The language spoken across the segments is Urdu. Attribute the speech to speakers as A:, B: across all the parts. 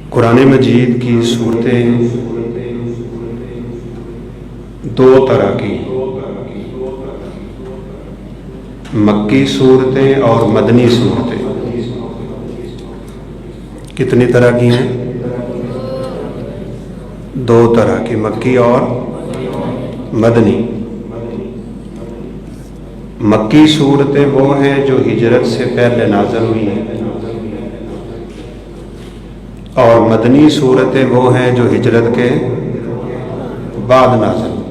A: قرآن مجید کی صورتیں دو طرح کی، مکی صورتیں اور مدنی صورتیں۔ کتنی طرح کی ہیں؟ دو طرح کی، مکی اور مدنی۔ مکی صورتیں وہ ہیں جو ہجرت سے پہلے نازل ہوئی ہیں، اور مدنی صورتیں وہ ہیں جو ہجرت کے بعد نازل ہوئی۔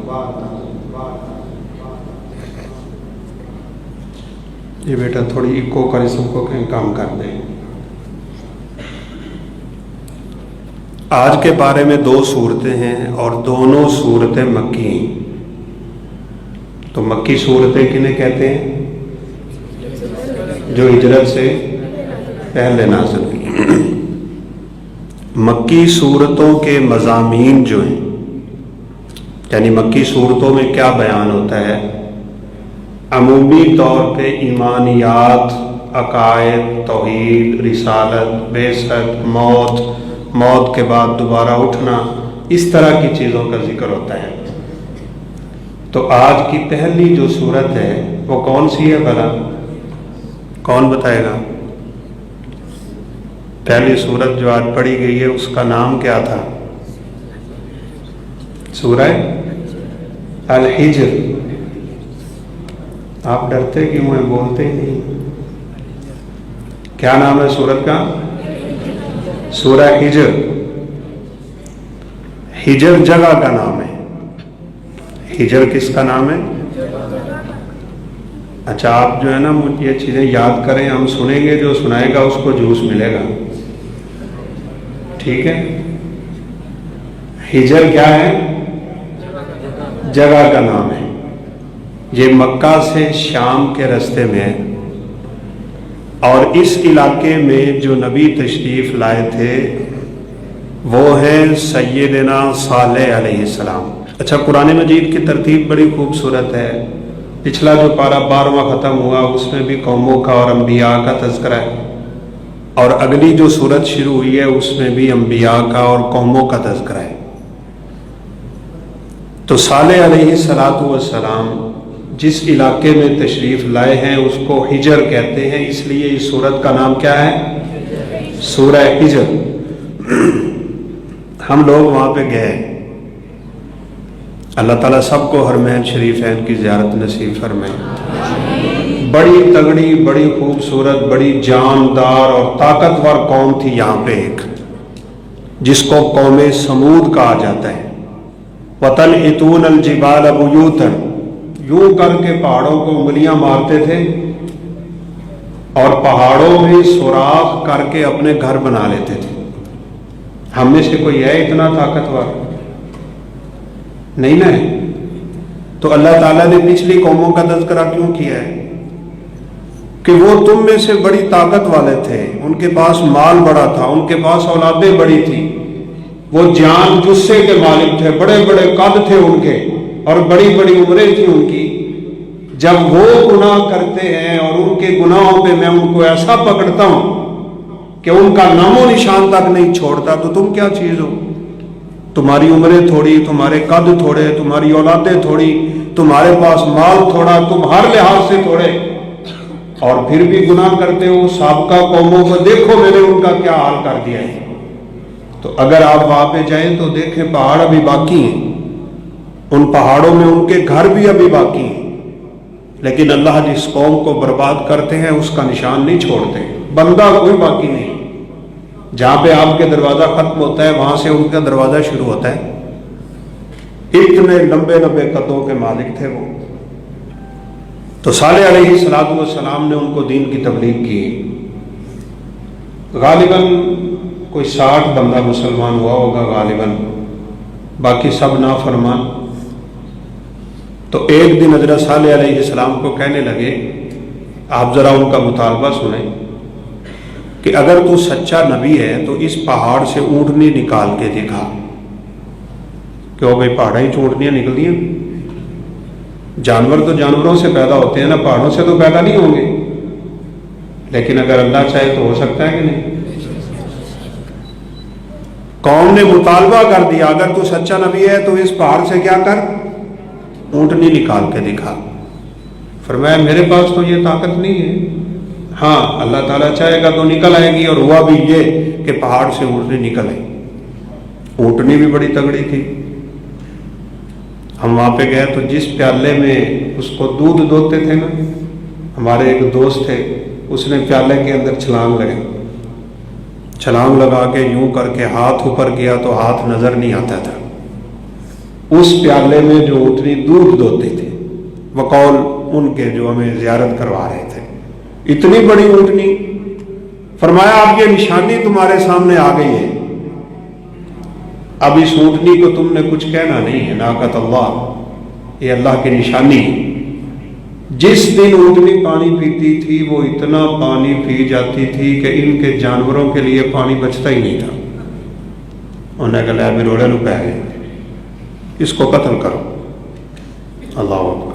A: یہ بیٹا تھوڑی ایکو کر، سب کو کہیں کام کر دیں۔ آج کے بارے میں دو صورتیں ہیں اور دونوں صورتیں مکی ہیں۔ تو مکی صورتیں کنہیں کہتے ہیں؟ جو ہجرت سے پہلے نازل ہوئی۔ مکی صورتوں کے مضامین جو ہیں، یعنی مکی صورتوں میں کیا بیان ہوتا ہے؟ عمومی طور پہ ایمانیات، عقائد، توحید، رسالت، بعثت، موت کے بعد دوبارہ اٹھنا، اس طرح کی چیزوں کا ذکر ہوتا ہے۔ تو آج کی پہلی جو صورت ہے وہ کون سی ہے بھلا؟ کون بتائے گا؟ پہلی صورت جو آج پڑھی گئی ہے اس کا نام کیا تھا؟ سورہ الحجر۔ آپ ڈرتے کیوں ہیں؟ بولتے ہی نہیں۔ کیا نام ہے صورت کا؟ سورہ ہجر۔ ہجر جگہ کا نام ہے۔ ہجر کس کا نام ہے؟ اچھا، آپ جو ہے نا یہ چیزیں یاد کریں، ہم سنیں گے، جو سنائے گا اس کو جوس ملے گا، ٹھیک ہے؟ ہجر کیا ہے؟ جگہ کا نام ہے۔ یہ مکہ سے شام کے راستے میں ہے، اور اس علاقے میں جو نبی تشریف لائے تھے وہ ہیں سیدنا صالح علیہ السلام۔ اچھا، قرآن مجید کی ترتیب بڑی خوبصورت ہے۔ پچھلا جو پارہ 12واں ختم ہوا اس میں بھی قوموں کا اور انبیاء کا تذکرہ ہے، اور اگلی جو سورت شروع ہوئی ہے اس میں بھی انبیاء کا اور قوموں کا تذکرہ ہے۔ تو صالح علیہ السلام جس علاقے میں تشریف لائے ہیں اس کو ہجر کہتے ہیں، اس لیے اس سورت کا نام کیا ہے؟ سورہ ہجر۔ ہم لوگ وہاں پہ گئے۔ اللہ تعالیٰ سب کو حرمین شریفین کی زیارت نصیب فرمائے۔ بڑی تگڑی، بڑی خوبصورت، بڑی جاندار اور طاقتور قوم تھی یہاں پہ ایک، جس کو قوم سمود کہا جاتا ہے۔ وَتَنْحِتُونَ الْجِبَالَ بُيُوتًا، یوں کر کے پہاڑوں کو انگلیاں مارتے تھے اور پہاڑوں میں سوراخ کر کے اپنے گھر بنا لیتے تھے۔ ہم میں سے کوئی ہے اتنا طاقتور؟ نہیں نا ہے۔ تو اللہ تعالیٰ نے پچھلی قوموں کا تذکرہ کیوں کیا ہے؟ کہ وہ تم میں سے بڑی طاقت والے تھے، ان کے پاس مال بڑا تھا، ان کے پاس اولادیں بڑی تھی، وہ جان جثے کے مالک تھے، بڑے بڑے قد تھے ان کے، اور بڑی بڑی عمریں تھیں ان کی۔ جب وہ گناہ کرتے ہیں اور ان کے گناہوں پہ میں ان کو ایسا پکڑتا ہوں کہ ان کا نام و نشان تک نہیں چھوڑتا، تو تم کیا چیز ہو؟ تمہاری عمریں تھوڑی، تمہارے قد تھوڑے، تمہاری اولادیں تھوڑی، تمہارے پاس مال تھوڑا، تم ہر لحاظ سے تھوڑے، اور پھر بھی گناہ کرتے ہو۔ سابقہ قوموں کو دیکھو میں نے ان کا کیا حال کر دیا ہے۔ تو اگر آپ وہاں پہ جائیں تو دیکھیں پہاڑ ابھی باقی ہیں، ان پہاڑوں میں ان کے گھر بھی ابھی باقی ہیں، لیکن اللہ جس قوم کو برباد کرتے ہیں اس کا نشان نہیں چھوڑتے، بندہ کوئی باقی نہیں۔ جہاں پہ آپ کے دروازہ ختم ہوتا ہے وہاں سے ان کا دروازہ شروع ہوتا ہے۔ اتنے لمبے لمبے قدوں کے مالک تھے وہ۔ تو صالح علیہ السلام نے ان کو دین کی تبلیغ کی۔ غالباً کوئی 60 بندہ مسلمان ہوا ہوگا غالباً، باقی سب نافرمان۔ تو ایک دن حضرت صالح علیہ السلام کو کہنے لگے، آپ ذرا ان کا مطالبہ سنیں کہ اگر تو سچا نبی ہے تو اس پہاڑ سے اونٹنی نکال کے دکھا۔ کیوں بھائی، پہاڑیں ہی اونٹنیاں نکلتی ہیں؟ جانور تو جانوروں سے پیدا ہوتے ہیں نا، پہاڑوں سے تو پیدا نہیں ہوں گے، لیکن اگر اللہ چاہے تو ہو سکتا ہے کہ نہیں؟ قوم نے مطالبہ کر دیا اگر تو سچا نبی ہے تو اس پہاڑ سے کیا کر، اونٹنی نکال کے دکھا۔ فرمایا میرے پاس تو یہ طاقت نہیں ہے، ہاں اللہ تعالیٰ چاہے گا تو نکل آئے گی۔ اور ہوا بھی یہ کہ پہاڑ سے اونٹنی نکل آئی۔ اونٹنی بھی بڑی تگڑی تھی۔ ہم وہاں پہ گئے تو جس پیالے میں اس کو دودھ دوتے تھے نا، ہمارے ایک دوست تھے، اس نے پیالے کے اندر چھلانگ لگائی، چھلانگ لگا کے یوں کر کے ہاتھ اوپر کیا تو ہاتھ نظر نہیں آتا تھا۔ اس پیالے میں جو اونٹنی دودھ دوتے تھے، بقول ان کے جو ہمیں زیارت کروا رہے تھے، اتنی بڑی اونٹنی۔ فرمایا اب یہ نشانی تمہارے سامنے آ گئی ہے، اب اس اونٹنی کو تم نے کچھ کہنا نہیں ہے، ناقۃ اللہ، یہ اللہ کی نشانی ہے۔ جس دن اونٹنی پانی پیتی تھی وہ اتنا پانی پی جاتی تھی کہ ان کے جانوروں کے لیے پانی بچتا ہی نہیں تھا۔ انہوں نے کہا میرے روڑے لو پہ گئے، اس کو قتل کرو۔ اللہ اکبر۔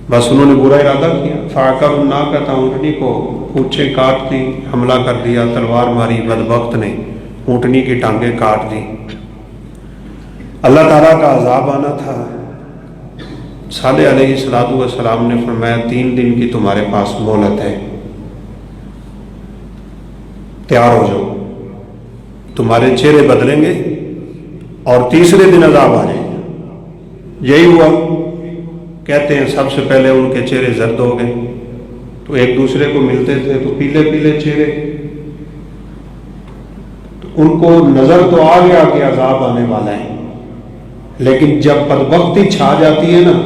A: بس انہوں نے برا ارادہ کیا، فاقر الناقۃ، اونٹنی کو پوچھیں کاٹ دی، حملہ کر دیا، تلوار ماری، بدبخت نے اونٹنی کی ٹانگیں کاٹ دی۔ اللہ تعالیٰ کا عذاب آنا تھا۔ صالح علیہ السلام نے فرمایا 3 دن کی تمہارے پاس مہلت ہے، تیار ہو جاؤ، تمہارے چہرے بدلیں گے اور تیسرے دن عذاب آ جائے گا۔ یہی ہوا۔ کہتے ہیں سب سے پہلے ان کے چہرے زرد ہو گئے، تو ایک دوسرے کو ملتے تھے تو پیلے پیلے چہرے، تو ان کو نظر تو آ گیا کہ عذاب آنے والا ہے، لیکن جب بدبختی چھا جاتی ہے نا،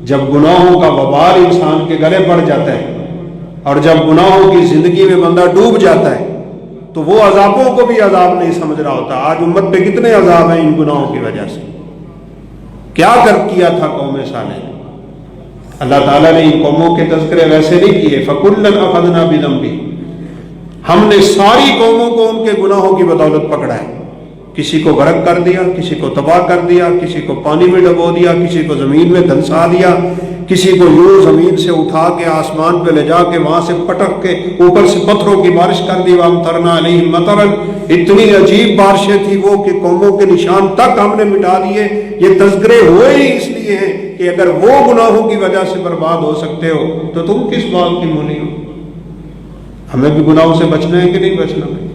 A: جب گناہوں کا وبال انسان کے گلے پڑ جاتا ہے اور جب گناہوں کی زندگی میں بندہ ڈوب جاتا ہے تو وہ عذابوں کو بھی عذاب نہیں سمجھ رہا ہوتا۔ آج امت پہ کتنے عذاب ہیں ان گناہوں کی وجہ سے۔ کیا کیا تھا قوم صالح نے؟ اللہ تعالیٰ نے ان قوموں کے تذکرے ویسے نہیں کیے، فَكُلًّا أَخَذْنَا بِذَنبِهِ، ہم نے ساری قوموں کو ان کے گناہوں کی بدولت پکڑا ہے۔ کسی کو غرق کر دیا، کسی کو تباہ کر دیا، کسی کو پانی میں ڈبو دیا، کسی کو زمین میں دھنسا دیا، کسی کو یوں زمین سے اٹھا کے آسمان پہ لے جا کے وہاں سے پٹک کے اوپر سے پتھروں کی بارش کر دی۔ وَأَمْطَرْنَا عَلَيْهِم مَطَرًا، اتنی عجیب بارشیں تھی وہ کہ قوموں کے نشان تک ہم نے مٹا دیے۔ یہ تذکرے ہوئے ہی اس لیے ہیں کہ اگر وہ گناہوں کی وجہ سے برباد ہو سکتے ہو تو تم کس بات کی مولی ہو؟ ہمیں بھی گناہوں سے بچنا ہے کہ نہیں بچنا ہے؟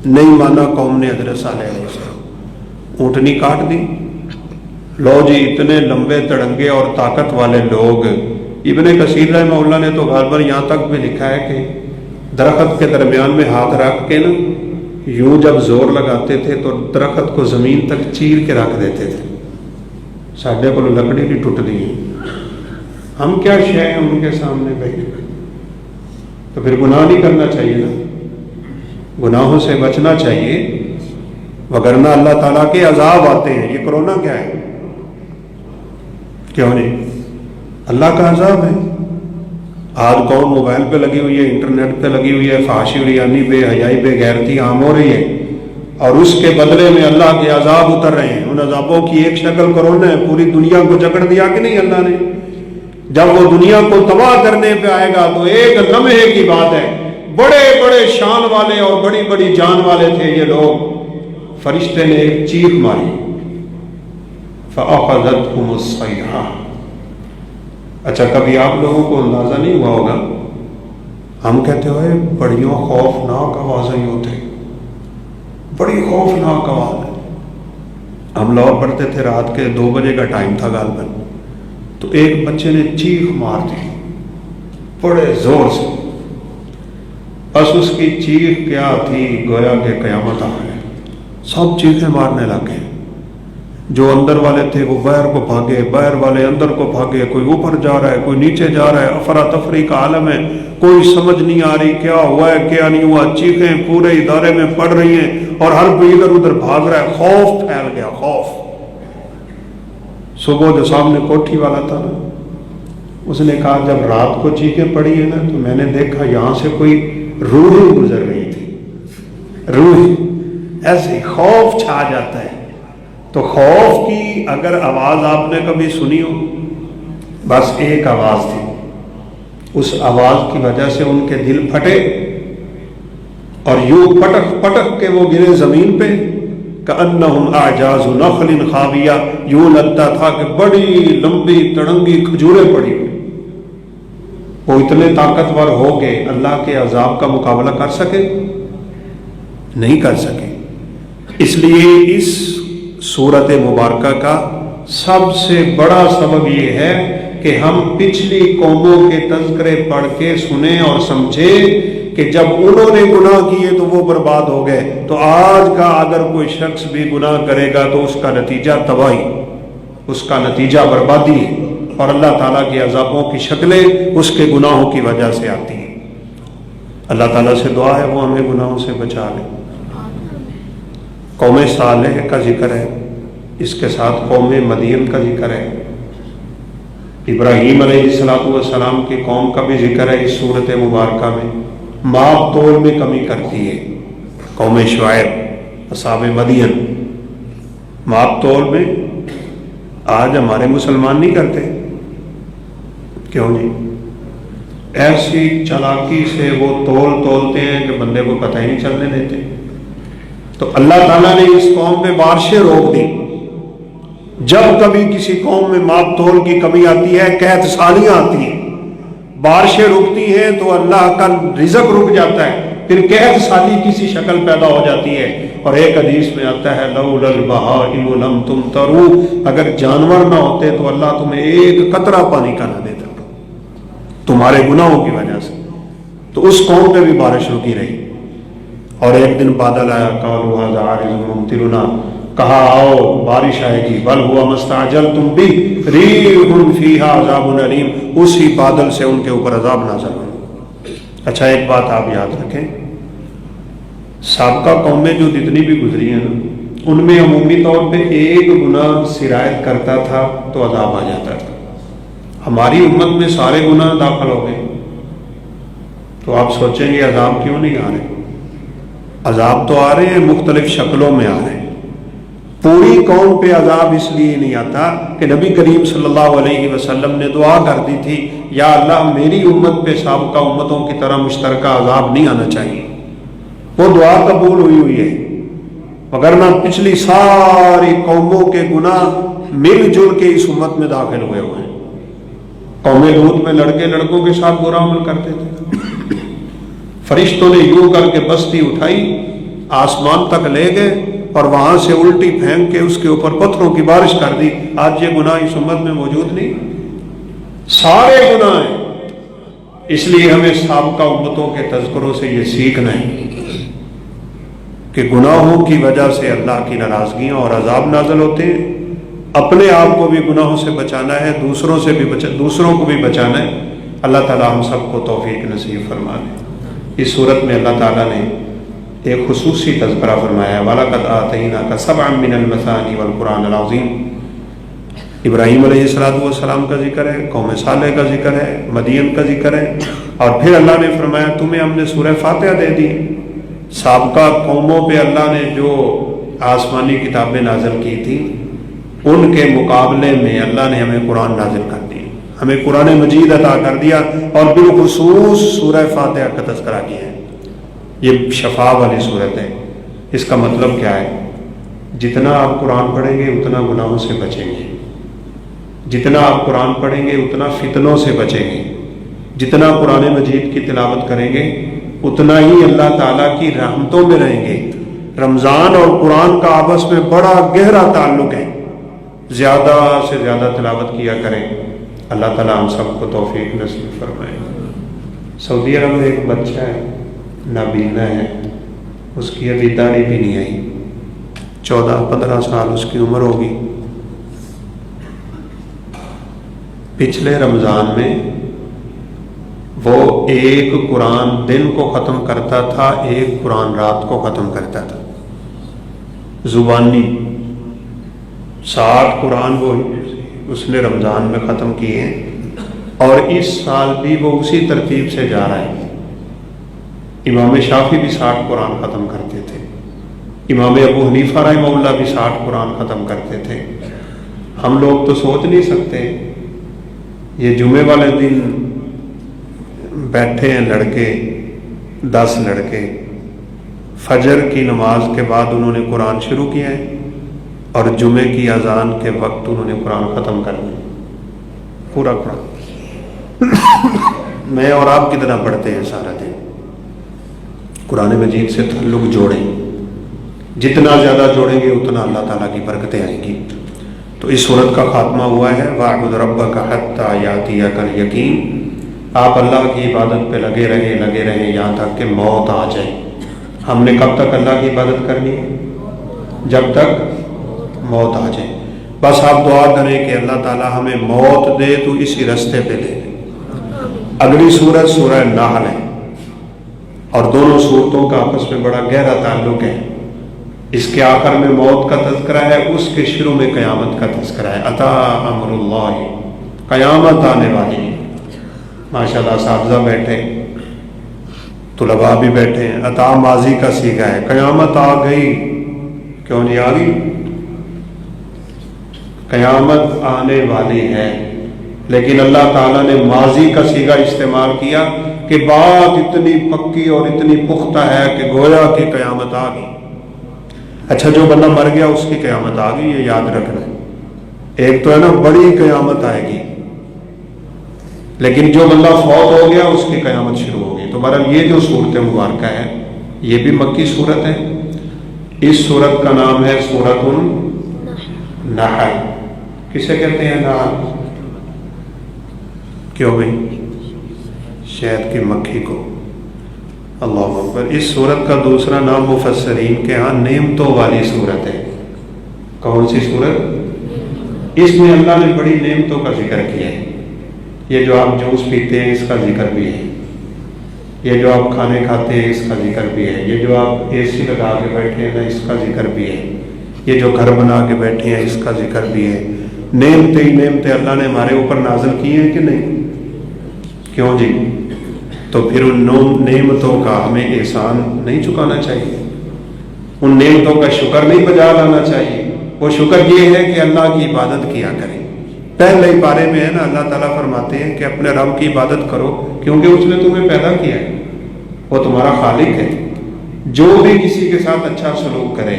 A: نہیں مانا قوم نے حضرت صالح علیہ السلام، اونٹنی کاٹ دی۔ لو جی اتنے لمبے تڑنگے اور طاقت والے لوگ، ابن کثیر رحمہ اللہ نے تو غالباً یہاں تک بھی لکھا ہے کہ درخت کے درمیان میں ہاتھ رکھ کے نا یوں جب زور لگاتے تھے تو درخت کو زمین تک چیر کے رکھ دیتے تھے۔ ساڈے کو لکڑی نہیں ٹوٹ دی، ہم کیا شے ہیں ان کے سامنے بیٹھے؟ تو پھر گناہ نہیں کرنا چاہیے نا، گناہوں سے بچنا چاہیے، وگرنہ اللہ تعالیٰ کے عذاب آتے ہیں۔ یہ کرونا کیا ہے؟ کیوں نہیں؟ اللہ کا عذاب ہے۔ آج قوم موبائل پہ لگی ہوئی ہے، انٹرنیٹ پہ لگی ہوئی ہے، فحاشی ریانی بے حیائی بے غیرتی عام ہو رہی ہے، اور اس کے بدلے میں اللہ کے عذاب اتر رہے ہیں۔ ان عذابوں کی ایک شکل کرونا ہے، پوری دنیا کو جکڑ دیا کہ نہیں اللہ نے؟ جب وہ دنیا کو تباہ کرنے پہ آئے گا تو ایک لمحے کی بات ہے، بڑے بڑے شان والے اور بڑی بڑی جان والے تھے یہ لوگ، فرشتے نے ایک چیخ ماری، فَأَخَذَتْهُمُ الصَّيْحَةُ۔ اچھا کبھی آپ لوگوں کو اندازہ نہیں ہوا ہوگا، ہم کہتے ہوئے بڑیوں خوفناک آوازیں ہوتے، بڑی خوفناک آواز ہے۔ ہم لاہور پڑھتے تھے، رات کے 2 بجے کا ٹائم تھا غالباً، تو ایک بچے نے چیخ مار دی بڑے زور سے، بس اس کی چیخ کیا تھی گویا کہ قیامت آ گئی، سب چیخیں مارنے لگے۔ جو اندر والے تھے وہ باہر کو بھاگے، باہر والے اندر کو بھاگے، کوئی اوپر جا رہا ہے کوئی نیچے جا رہا ہے، افراتفری کا عالم ہے، کوئی سمجھ نہیں آ رہی کیا ہوا ہے کیا نہیں ہوا، چیخیں پورے ادارے میں پڑ رہی ہیں اور ہر کوئی ادھر ادھر بھاگ رہا ہے، خوف پھیل گیا، خوف۔ صبح جو سامنے کوٹھی والا تھا نا، اس نے کہا جب رات کو چیخیں پڑی ہے نا تو میں نے دیکھا یہاں سے کوئی روح گزر رہی تھی، روح، ایسے خوف چھا جاتا ہے۔ تو خوف کی اگر آواز آپ نے کبھی سنی ہو، بس ایک آواز تھی، اس آواز کی وجہ سے ان کے دل پھٹے اور یوں پٹک پٹک کے وہ گرے زمین پہ، کأنہم اعجاز نخل خاویہ، یوں لگتا تھا کہ بڑی لمبی تڑنگی کھجوریں پڑی ہوئی۔ وہ اتنے طاقتور ہو کہ اللہ کے عذاب کا مقابلہ کر سکے؟ نہیں کر سکے۔ اس لیے اس سورت مبارکہ کا سب سے بڑا سبب یہ ہے کہ ہم پچھلی قوموں کے تذکرے پڑھ کے سنیں اور سمجھیں کہ جب انہوں نے گناہ کیے تو وہ برباد ہو گئے، تو آج کا اگر کوئی شخص بھی گناہ کرے گا تو اس کا نتیجہ تباہی، اس کا نتیجہ بربادی ہے، اور اللہ تعالیٰ کے عذابوں کی شکلیں اس کے گناہوں کی وجہ سے آتی ہیں۔ اللہ تعالیٰ سے دعا ہے وہ ہمیں گناہوں سے بچا لے۔ قوم صالح کا ذکر ہے، اس کے ساتھ قوم مدین کا ذکر ہے، ابراہیم علیہ السلام کی قوم کا بھی ذکر ہے اس صورت مبارکہ میں۔ ماپ تول میں کمی کرتی ہے قوم شعیب، اصحاب مدین، ماپ تول میں آج ہمارے مسلمان نہیں کرتے، کیوں جی؟ ایسی چالاکی سے وہ تولتے ہیں کہ بندے کو پتہ ہی نہیں چلنے دیتے۔ تو اللہ تعالیٰ نے اس قوم پہ بارشیں روک دی۔ جب کبھی کسی قوم میں ماپ تول کی کمی آتی ہے، قحط سالیاں آتی ہیں، بارشیں رکتی ہیں تو اللہ کا رزق رک جاتا ہے، پھر قحط سالی کسی شکل پیدا ہو جاتی ہے۔ اور ایک حدیث میں آتا ہے لولا البہائم لم تمطروا، اگر جانور نہ ہوتے تو اللہ تمہیں ایک قطرہ پانی کا نہ دیتا تمہارے گناہوں کی وجہ سے۔ تو اس قوم پہ بھی بارش رکی رہی، اور ایک دن بادل آیا، قالوا ھذا عارض ممطرنا، کہا آؤ بارش آئے گی، بل ہوا ما استعجلتم بہ ریح فیہا عذاب علیم، اسی بادل سے ان کے اوپر عذاب نازل ہوا۔ اچھا ایک بات آپ یاد رکھیں، سابقہ قومیں جو جتنی بھی گزری ہیں ان میں عمومی طور پہ ایک گناہ سرایت کرتا تھا تو عذاب آ جاتا تھا۔ ہماری امت میں سارے گناہ داخل ہو گئے تو آپ سوچیں گے عذاب کیوں نہیں آ رہے؟ عذاب تو آ رہے ہیں، مختلف شکلوں میں آ رہے ہیں۔ پوری قوم پہ عذاب اس لیے نہیں آتا کہ نبی کریم صلی اللہ علیہ وسلم نے دعا کر دی تھی یا اللہ میری امت پہ سابقہ امتوں کی طرح مشترکہ عذاب نہیں آنا چاہیے، وہ دعا قبول ہوئی ہے، وگرنہ پچھلی ساری قوموں کے گناہ مل جل کے اس امت میں داخل ہوئے ہیں۔ قوم لوط میں لڑکے لڑکوں کے ساتھ برا عمل کرتے تھے، فرشتوں نے یوں کر کے بستی اٹھائی، آسمان تک لے گئے اور وہاں سے الٹی پھینک کے اس کے اوپر پتھروں کی بارش کر دی۔ آج یہ گناہ اس امت میں موجود نہیں، سارے گناہ ہیں۔ اس لیے ہمیں سابقہ امتوں کے تذکروں سے یہ سیکھنا ہے کہ گناہوں کی وجہ سے اللہ کی ناراضگیاں اور عذاب نازل ہوتے ہیں۔ اپنے آپ کو بھی گناہوں سے بچانا ہے، دوسروں کو بھی بچانا ہے۔ اللہ تعالیٰ ہم سب کو توفیق نصیب فرما دے۔ اس صورت میں اللہ تعالیٰ نے ایک خصوصی تذکرہ فرمایا ہے، وَلَقَدْ آتَيْنَاكَ سَبْعًا مِّنَ الْمَثَانِي وَالْقُرْآنِ الْعَظِيمِ۔ ابراہیم علیہ السلام کا ذکر ہے، قوم صالح کا ذکر ہے، مدین کا ذکر ہے، اور پھر اللہ نے فرمایا تمہیں ہم نے سورہ فاتحہ دے دی۔ سابقہ قوموں پہ اللہ نے جو آسمانی کتابیں نازل کی تھی ان کے مقابلے میں اللہ نے ہمیں قرآن نازل کر دی، ہمیں قرآن مجید عطا کر دیا، اور بالخصوص سورہ فاتحہ کا تذکرہ کیا ہے۔ یہ شفا والی صورت ہے۔ اس کا مطلب کیا ہے؟ جتنا آپ قرآن پڑھیں گے اتنا گناہوں سے بچیں گے، جتنا آپ قرآن پڑھیں گے اتنا فتنوں سے بچیں گے، جتنا قرآن مجید کی تلاوت کریں گے اتنا ہی اللہ تعالیٰ کی رحمتوں میں رہیں گے۔ رمضان اور قرآن کا آپس میں بڑا گہرا تعلق ہے، زیادہ سے زیادہ تلاوت کیا کریں۔ اللہ تعالیٰ ہم سب کو توفیق نصیب فرمائے۔ سعودی عرب میں ایک بچہ ہے، نابینا ہے، اس کی ابھی داڑھی بھی نہیں آئی، 14-15 سال اس کی عمر ہوگی۔ پچھلے رمضان میں وہ ایک قرآن دن کو ختم کرتا تھا، ایک قرآن رات کو ختم کرتا تھا، زبانی 60 قرآن وہ اس نے رمضان میں ختم کیے ہیں، اور اس سال بھی وہ اسی ترتیب سے جا رہا ہے۔ امام شافعی بھی 60 قرآن ختم کرتے تھے، امام ابو حنیفہ رحمہ اللہ بھی 60 قرآن ختم کرتے تھے۔ ہم لوگ تو سوچ نہیں سکتے، یہ جمعے والے دن بیٹھے ہیں لڑکے 10 لڑکے فجر کی نماز کے بعد انہوں نے قرآن شروع کیا ہے اور جمعے کی اذان کے وقت انہوں نے قرآن ختم کر دیا، پورا قرآن۔ میں اور آپ کتنا پڑھتے ہیں سارا دن؟ قرآن مجید سے تعلق جوڑیں، جتنا زیادہ جوڑیں گے اتنا اللہ تعالیٰ کی برکتیں آئیں گی۔ تو اس صورت کا خاتمہ ہوا ہے وَاعْبُدْ رَبَّكَ حَتَّىٰ يَأْتِيَكَ الْيَقِينُ۔ آپ اللہ کی عبادت پہ لگے رہیں یہاں تک کہ موت آ جائے۔ ہم نے کب تک اللہ کی عبادت کرنی ہے؟ جب تک موت آ جائے۔ بس آپ دعا کریں کہ اللہ تعالیٰ ہمیں موت دے تو اسی رستے پہ لے۔ اگلی سورت سورہ نحل ہے اور دونوں صورتوں کا آپس میں بڑا گہرا تعلق ہے۔ اس کے آخر میں موت کا تذکرہ ہے، اس کے شروع میں قیامت کا تذکرہ ہے۔ اتا امر اللہ، قیامت آنے والی ہے۔ ماشاءاللہ اساتذہ بیٹھے، طلباء بھی بیٹھے ہیں۔ اتا ماضی کا صیغہ ہے، قیامت آ گئی، کیوں نہیں آ گئی؟ قیامت آنے والی ہے، لیکن اللہ تعالیٰ نے ماضی کا صیغہ استعمال کیا کہ بات اتنی پکی اور اتنی پختہ ہے کہ گویا کہ قیامت آ گئی۔ اچھا، جو بندہ مر گیا اس کی قیامت آ گئی، یہ یاد رکھنا ہے۔ ایک تو ہے نا بڑی قیامت آئے گی، لیکن جو بندہ فوت ہو گیا اس کی قیامت شروع ہو گئی۔ تو بہرحال یہ جو صورت مبارکہ ہے یہ بھی مکی صورت ہے۔ اس صورت کا نام ہے سورۃ النحل۔ کسے کہتے ہیں نحل؟ کیوں بھائی؟ شہد کی مکھی کو۔ اللہ اکبر۔ اس صورت کا دوسرا نام مفسرین کے ہاں نعمتوں والی صورت ہے۔ کون سی صورت؟ اس میں اللہ نے بڑی نعمتوں کا ذکر کیا ہے۔ یہ جو آپ جوس پیتے ہیں اس کا ذکر بھی ہے، یہ جو آپ کھانے کھاتے ہیں اس کا ذکر بھی ہے، یہ جو آپ اے سی لگا کے بیٹھے ہیں نا اس کا ذکر بھی ہے، یہ جو گھر بنا کے بیٹھے ہیں اس کا ذکر بھی ہے۔ نعمتیں ہی نعمتیں اللہ نے ہمارے اوپر نازل کی ہیں کہ نہیں؟ کیوں جی؟ تو پھر ان نعمتوں کا ہمیں احسان نہیں چکانا چاہیے، ان نعمتوں کا شکر نہیں بجا لانا چاہیے۔ وہ شکر یہ ہے کہ اللہ کی عبادت کیا کریں۔ پہلے ہی پارے میں ہے نا اللہ تعالیٰ فرماتے ہیں کہ اپنے رب کی عبادت کرو کیونکہ اس نے تمہیں پیدا کیا ہے، وہ تمہارا خالق ہے۔ جو بھی کسی کے ساتھ اچھا سلوک کرے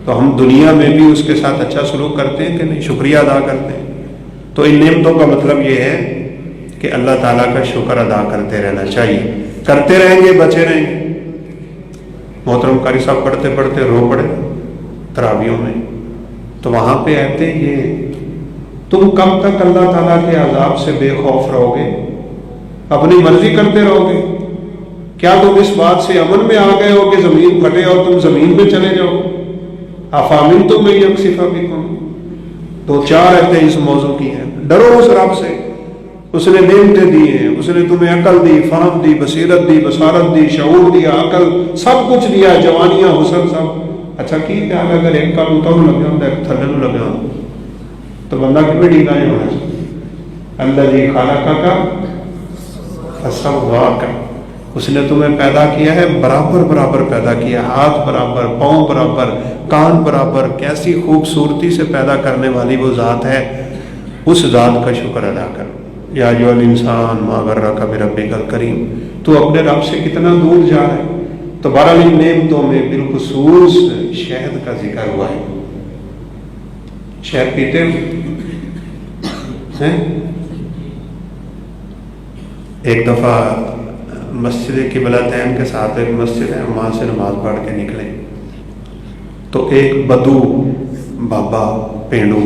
A: تو ہم دنیا میں بھی اس کے ساتھ اچھا سلوک کرتے ہیں کہ نہیں؟ شکریہ ادا کرتے ہیں۔ تو ان نعمتوں کا مطلب یہ ہے کہ اللہ تعالیٰ کا شکر ادا کرتے رہنا چاہیے۔ کرتے رہیں گے بچے رہیں گے۔ محترم قاری صاحب پڑھتے پڑھتے رو پڑے تراویحوں میں، تو وہاں پہ آتے یہ تم کب تک اللہ تعالیٰ کے عذاب سے بے خوف رہو گے؟ اپنی مرضی کرتے رہو گے؟ کیا تم اس بات سے امن میں آ گئے ہو کہ زمین پھٹے اور تم زمین میں چلے جاؤ؟ افامن تم میں یکسف بکم۔ دو چار آیتیں اس موضوع کی ہیں۔ ڈرو اس رب سے، اس نے نعمتیں دی ہیں، اس نے تمہیں عقل دی، فہم دی، بصیرت دی، بصارت دی، شعور دیا، عقل سب کچھ دیا، جوانیاں، حسن سب۔ اچھا کی خیال اگر ایک کا اتوں لگا ہوں ایک تھلے نو لگا ہوں تو بندہ کیوں ڈھیلا نہیں ہونا چاہیے؟ اللہ جی خالق کا فسواک، اس نے تمہیں پیدا کیا ہے برابر برابر پیدا کیا، ہاتھ برابر، پاؤں برابر، کان برابر۔ کیسی خوبصورتی سے پیدا کرنے والی وہ ذات ہے، اس ذات کا شکر ادا کر۔ یا ایھا الانسان ما غرک بربک الکریم، تو اپنے رب سے کتنا دور جا رہا ہے۔ تو بہرحال ان نعمتوں میں بالخصوص شہد کا ذکر ہوا ہے۔ شہد پیتے ہیں؟ ایک دفعہ مسجد قبلتین کے ساتھ ایک مسجد ہے، وہاں سے نماز پڑھ کے نکلے تو ایک بدو بابا پینڈو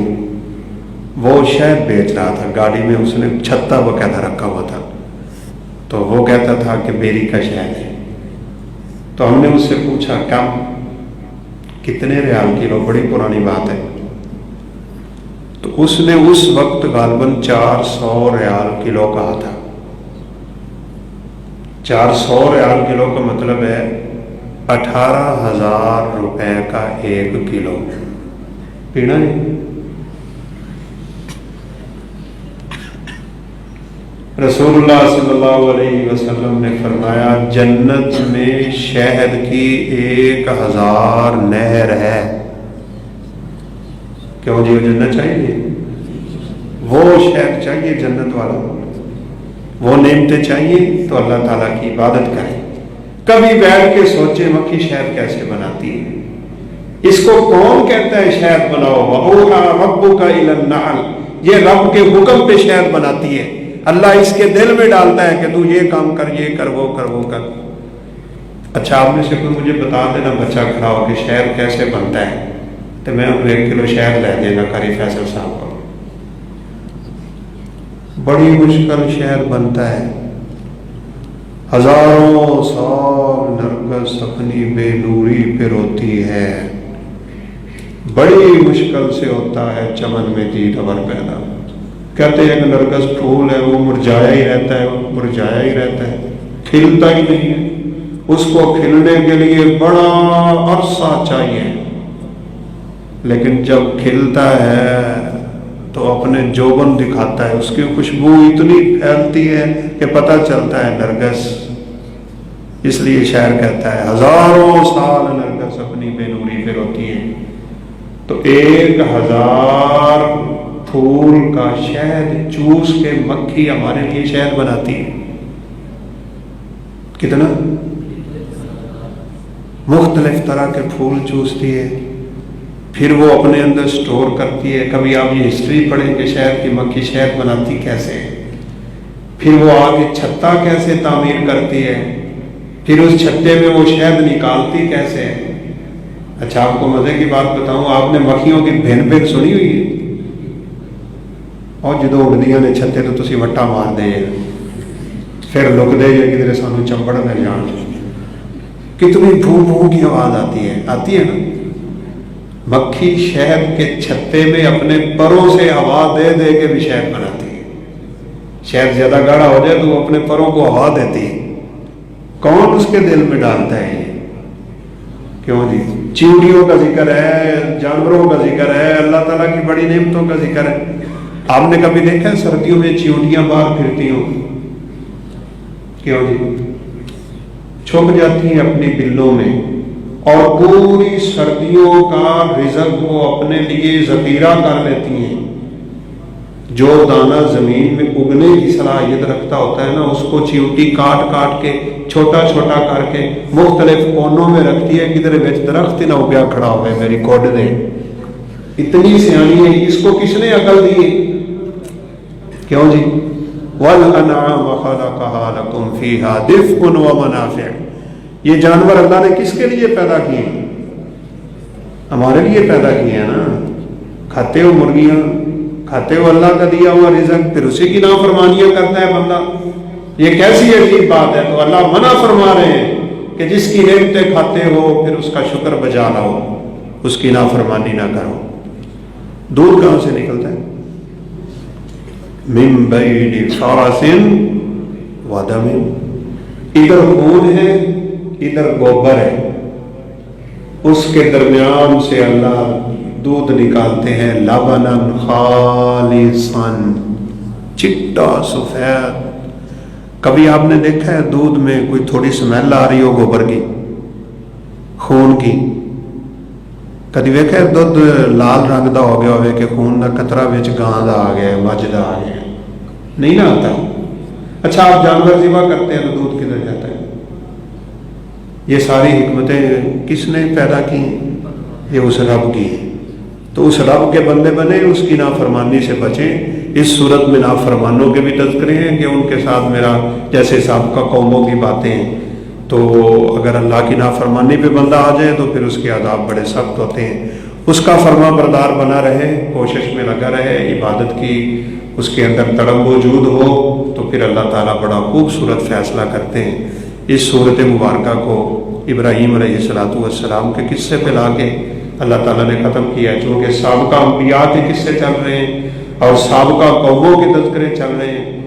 A: وہ شہد بیچ رہا تھا گاڑی میں، اس نے چھتا باقاعدہ رکھا ہوا تھا، تو وہ کہتا تھا کہ بیری کا شہد ہے۔ تو ہم نے اس سے پوچھا کم کتنے ریال کلو؟ بڑی پرانی بات ہے۔ تو اس نے اس وقت غالباً 400 ریال کلو کہا تھا۔ 400 ریال کلو کا مطلب ہے 18,000 روپے کا 1 کلو پینا ہے۔ رسول اللہ صلی اللہ علیہ وسلم نے فرمایا جنت میں شہد کی 1000 نہر ہے۔ کیوں جی؟ وہ جنت چاہیے، وہ شہد چاہیے جنت والا، وہ نعمتیں چاہیے، تو اللہ تعالیٰ کی عبادت کریں۔ کبھی بیٹھ کے سوچے مکھی شہد کیسے بناتی ہے، اس کو کون کہتا ہے شہد بناؤ؟ وَأَوْحَىٰ رَبُّكَ إِلَى النَّحْلِ، یہ رب کے حکم پہ شہد بناتی ہے، اللہ اس کے دل میں ڈالتا ہے کہ تو یہ کام کر، یہ کر، وہ کر، وہ کر۔ اچھا آپ میں سے کوئی مجھے بتا دینا بچہ کھڑا ہو کہ شہد کیسے بنتا ہے، تو میں 1 کلو شہد لے دینا قاری فیصل صاحب کو۔ بڑی مشکل شہد بنتا ہے، ہزاروں سال نرگس اپنی بے نوری پہ روتی ہے، بڑی مشکل سے ہوتا ہے چمن میں دیدور پیدا۔ کہتے ہیں کہ نرگس پھول ہے، وہ مرجھایا ہی رہتا ہے، مرجھایا ہی رہتا ہے، کھلتا ہی نہیں ہے، اس کو کھلنے کے لیے بڑا عرصہ چاہیے، لیکن جب کھلتا ہے تو اپنے جوبن دکھاتا ہے، اس کی خوشبو اتنی پھیلتی ہے کہ پتہ چلتا ہے نرگس۔ اس لیے شاعر کہتا ہے ہزاروں سال نرگس اپنی بے نوری پہ روتی ہے، تو 1000 پھول کا شہد چوس کے مکھی ہمارے لیے شہد بناتی ہے۔ کتنا؟ مختلف طرح کے پھول چوستی ہے، پھر وہ اپنے اندر سٹور کرتی ہے۔ کبھی آپ یہ ہسٹری پڑھیں کہ شہد کی مکھی شہد بناتی کیسے، پھر وہ آگے چھتا کیسے تعمیر کرتی ہے، پھر اس چھتے میں وہ شہد نکالتی کیسے ہے۔ اچھا آپ کو مزے کی بات بتاؤں، آپ نے مکھیوں کی بھین بھین سنی ہوئی ہے؟ اور جدو اڑدیاں نے چھتے تو تسی وٹا مار دے، پھر لک دے جے کدھر سانو چمبڑ نہ جان، کتنی بھو بھو کی آواز آتی ہے نا۔ مکھی شہد کے چھتے میں اپنے پروں سے ہوا دے دے کے بھی شہد بناتی ہے۔ شہد زیادہ گاڑھا ہو جائے تو وہ اپنے پروں کو ہوا دیتی ہے۔ کون اس کے دل میں ڈالتا ہے یہ؟ کیوں جی؟ چیونٹیوں کا ذکر ہے، جانوروں کا ذکر ہے، اللہ تعالیٰ کی بڑی نعمتوں کا ذکر ہے۔ آپ نے کبھی دیکھا ہے سردیوں میں چیونٹیاں باہر پھرتی ہوں؟ کیوں جی؟ چھپ جاتی ہیں اپنی بلوں میں، اور پوری سردیوں کا رزق وہ اپنے لیے ذخیرہ کر لیتی ہیں۔ جو دانہ زمین میں اگنے کی صلاحیت رکھتا ہوتا ہے نا، اس کو چیونٹی کاٹ کاٹ کے چھوٹا چھوٹا کر کے مختلف کونوں میں رکھتی ہے، کدھر وچ درخت نہ اگیا کھڑا ہوئے میری کوڈ دے۔ اتنی سیانی ہے، اس کو کس نے عقل دی؟ کیوں جی؟ وَالْأَنْعَامَ خَلَقَهَا لَكُمْ فِيهَا دِفْءٌ وَمَنَافِعُ، یہ جانور اللہ نے کس کے لیے پیدا کیے؟ ہمارے لیے پیدا کیے ہیں نا۔ کھاتے ہو مرغیاں، کھاتے ہو اللہ کا دیا ہوا رزق، پھر اسی کی نافرمانیاں کرتا ہے بندہ، یہ کیسی عجیب بات ہے؟ تو اللہ منع فرما رہے ہیں کہ جس کی نعمتیں کھاتے ہو پھر اس کا شکر بجا لاؤ، اس کی نافرمانی نہ کرو۔ دودھ کہاں سے نکلتا ہے؟ من بین فرث ودم، ادھر خون ہے ادھر گوبر ہے، اس کے درمیان سے اللہ دودھ نکالتے ہیں، لبنا خالصا، چٹا سفید۔ کبھی آپ نے دیکھا ہے دودھ میں کوئی تھوڑی سمیل آ رہی ہو گوبر کی، خون کی؟ کدی ویکھا ہے دودھ لال رنگ دا ہو گیا ہوئے کہ خون دا قطرہ وچ گاں دا آ گیا، مجھ دا آ گیا؟ نہیں نہ آتا۔ اچھا آپ جانور ذبح کرتے ہیں تو دودھ کدھر جاتا ہے؟ یہ ساری حکمتیں کس نے پیدا کی؟ یہ اس رب کی۔ تو اس رب کے بندے بنے، اس کی نافرمانی سے بچیں۔ اس صورت میں نافرمانوں کے بھی تذکرے ہیں کہ ان کے ساتھ میرا جیسے سابقہ قوموں کی باتیں، تو اگر اللہ کی نافرمانی پہ بندہ آ جائے تو پھر اس کے عذاب بڑے سخت ہوتے ہیں۔ اس کا فرما بردار بنا رہے، کوشش میں لگا رہے، عبادت کی اس کے اندر تڑپ موجود ہو، تو پھر اللہ تعالیٰ بڑا خوبصورت فیصلہ کرتے ہیں۔ اس صورت مبارکہ کو ابراہیم علیہ السلام کے قصے پہ لا کے اللہ تعالیٰ نے ختم کیا، چونکہ سابقہ انبیاء کے قصے چل رہے ہیں اور سابقہ قوموں کے تذکرے چل رہے ہیں،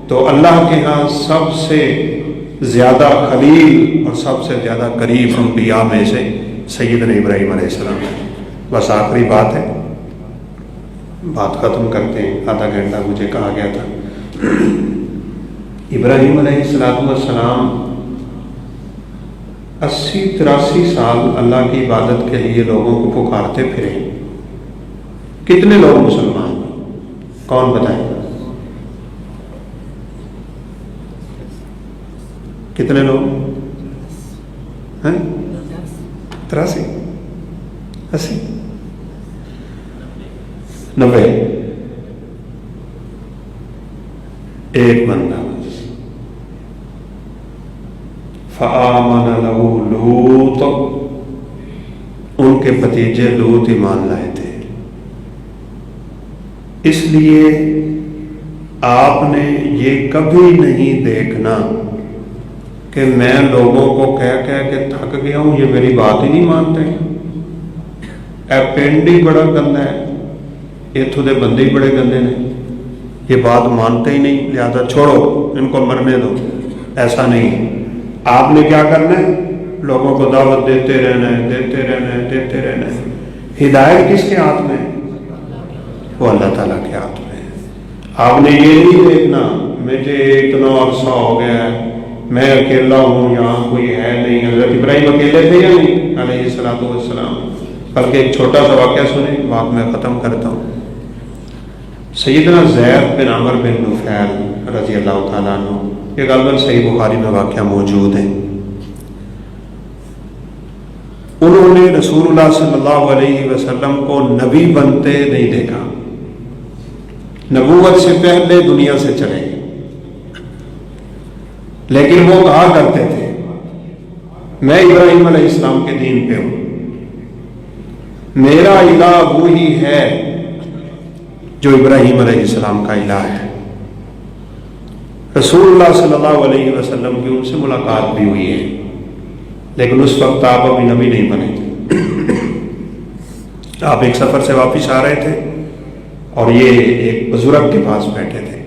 A: تو اللہ کے ہاں سب سے زیادہ خلیل اور سب سے زیادہ قریب انبیاء میں سے سیدنا ابراہیم علیہ السلام ہے۔ بس آخری بات ہے، بات ختم کرتے ہیں، آدھا گھنٹہ مجھے کہا گیا تھا۔ ابراہیم علیہ السلام 80-83 سال اللہ کی عبادت کے لیے لوگوں کو پکارتے پھرے۔ کتنے لوگ مسلمان؟ کون بتائے؟ کتنے لوگ؟ ہیں 83 80 90 ایک بندہ فآمن له لوط، ان کے بھتیجے لوط ایمان لائے تھے. اس لیے آپ نے یہ کبھی نہیں دیکھنا کہ میں لوگوں کو کہہ کے تھک گیا ہوں، یہ میری بات ہی نہیں مانتے. اے پنڈ ہی بڑا گندا ہے، اتوں دے بندے ہی بڑے گندے نے، یہ بات مانتے ہی نہیں، لہذا چھوڑو ان کو مرنے دو. ایسا نہیں. آپ نے کیا کرنا ہے؟ لوگوں کو دعوت دیتے رہنا ہے، دیتے رہنا ہے، دیتے رہنا ہے. ہدایت کس کے ہاتھ میں ہے؟ وہ اللہ تعالیٰ کے ہاتھ میں ہے. آپ نے یہ نہیں دیکھنا مجھے اتنا عرصہ ہو گیا ہے، میں اکیلا ہوں، یہاں کوئی ہے نہیں. حضرت ابراہیم اکیلے تھے یا نہیں علیہ الصلوۃ والسلام؟ بلکہ ایک چھوٹا سا واقعہ سنیں، بات میں ختم کرتا ہوں. سیدنا زید بن عمر بن نفیل رضی اللہ تعالیٰ عنہ، یہ غالباً صحیح بخاری میں واقعہ موجود ہے. انہوں نے رسول اللہ صلی اللہ علیہ وسلم کو نبی بنتے نہیں دیکھا، نبوت سے پہلے دنیا سے چلے گئے. لیکن وہ کہا کرتے تھے میں ابراہیم علیہ السلام کے دین پہ ہوں، میرا الہ وہی ہے جو ابراہیم علیہ السلام کا الہ ہے. رسول اللہ صلی اللہ علیہ وسلم کی ان سے ملاقات بھی ہوئی ہے، لیکن اس وقت آپ ابھی نبی نہیں بنے تھے. آپ ایک سفر سے واپس آ رہے تھے اور یہ ایک بزرگ کے پاس بیٹھے تھے.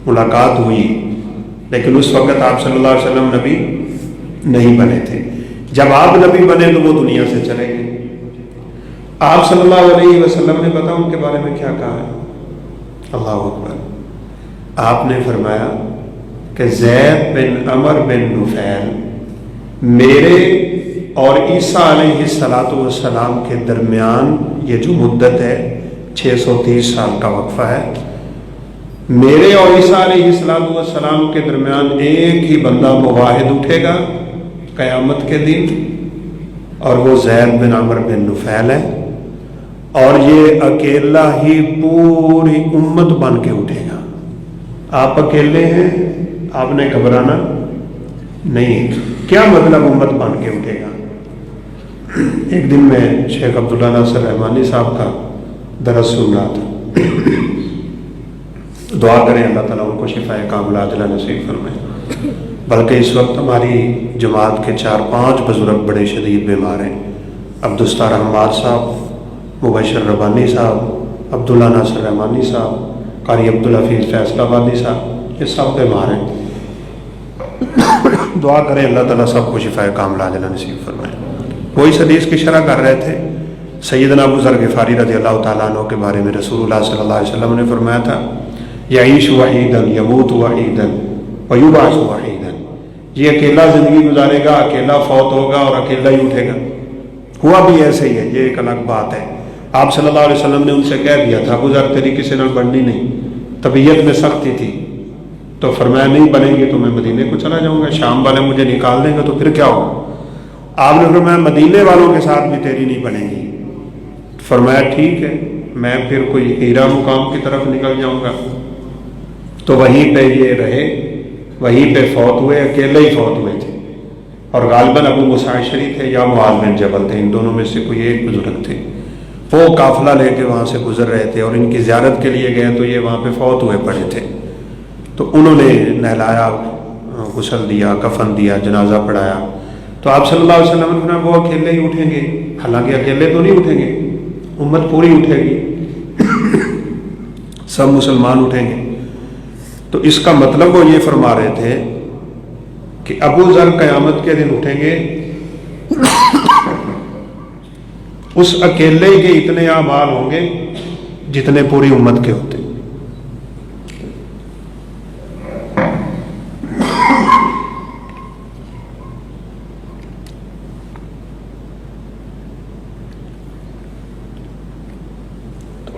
A: ملاقات ہوئی، لیکن اس وقت آپ صلی اللہ علیہ وسلم نبی نہیں بنے تھے. جب آپ نبی بنے تو وہ دنیا سے چلے گئے. آپ صلی اللہ علیہ وسلم نے پتا ان کے بارے میں کیا کہا ہے؟ اللہ اکبر. آپ نے فرمایا کہ زید بن عمر بن نفیل میرے اور عیسیٰ علیہ الصلوۃ والسلام کے درمیان یہ جو مدت ہے 630 سال کا وقفہ ہے، میرے اور عیسیٰ علیہ الصلوۃ والسلام کے درمیان ایک ہی بندہ موحد اٹھے گا قیامت کے دن، اور وہ زید بن عمر بن نفیل ہے. اور یہ اکیلا ہی پوری امت بن کے اٹھے گا. آپ اکیلے ہیں، آپ نے گھبرانا نہیں. کیا مطلب امت بن کے اٹھے گا؟ ایک دن میں شیخ عبداللہ ناصر رحمانی صاحب کا درس سن رہا تھا. دعا کریں اللہ تعالیٰ ان کو شفاء کاملہ عاجلہ نصیب فرمائے. بلکہ اس وقت ہماری جماعت کے 4-5 بزرگ بڑے شدید بیمار ہیں. عبدالستار حماد صاحب، مبشر ربانی صاحب، عبداللہ ناصر رحمانی صاحب، قاری عبدالحفیظ فیصل آبادی صاحب، یہ سب بیمار ہیں. دعا کریں اللہ تعالیٰ سب کو شفاء کاملہ عاجلہ نصیب فرمائے. وہ اس حدیث کی شرح کر رہے تھے. سیدنا ابو ذر غفاری رضی اللہ تعالیٰ عنہ کے بارے میں رسول اللہ صلی اللہ علیہ وسلم نے فرمایا تھا یعیش وحیدن یموت وحیدن ویبعث وحیدن. یہ اکیلا زندگی گزارے گا، اکیلا فوت ہوگا اور اکیلا ہی اٹھے گا. ہوا بھی ایسے ہی ہے، یہ ایک الگ بات ہے. آپ صلی اللہ علیہ وسلم نے ان سے کہہ دیا تھا ابو ذر تیری کسی نال بننی نہیں، طبیعت میں سختی تھی، تو فرمایا نہیں بنیں گے تو میں مدینے کو چلا جاؤں گا، شام والے مجھے نکال دیں گے تو پھر کیا ہوگا؟ آپ نے فرمایا مدینے والوں کے ساتھ بھی تیری نہیں بنے گی. فرمایا ٹھیک ہے، میں پھر کوئی ہیرا مقام کی طرف نکل جاؤں گا. تو وہیں پہ یہ رہے، وہیں پہ فوت ہوئے، اکیلے ہی فوت ہوئے تھے. اور غالباً ابو موسیٰ اشعری تھے یا معاذ بن جبل تھے، ان دونوں میں سے کوئی ایک بزرگ تھے. وہ قافلہ لے کے وہاں سے گزر رہے تھے اور ان کی زیارت کے لیے گئے تو یہ وہاں پہ فوت ہوئے پڑے تھے. تو انہوں نے نہلایا، غسل دیا، کفن دیا، جنازہ پڑھایا. تو آپ صلی اللہ علیہ وسلم نے وہ اکیلے ہی اٹھیں گے. حالانکہ اکیلے تو نہیں اٹھیں گے، امت پوری اٹھے گی، سب مسلمان اٹھیں گے. تو اس کا مطلب وہ یہ فرما رہے تھے کہ ابو ذر قیامت کے دن اٹھیں گے، اس اکیلے کے اتنے اعمال ہوں گے جتنے پوری امت کے ہوتے.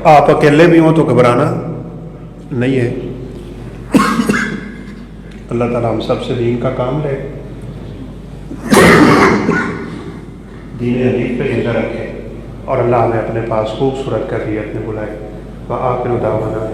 A: آپ اکیلے بھی ہوں تو گھبرانا نہیں ہے. اللہ تعالیٰ ہم سب سے دین کا کام لے. دین حنیف پہ زندہ رکھے، اور اللہ ہمیں اپنے پاس خوبصورت کر دیے، اپنے بلائے۔ وآخر دعوانا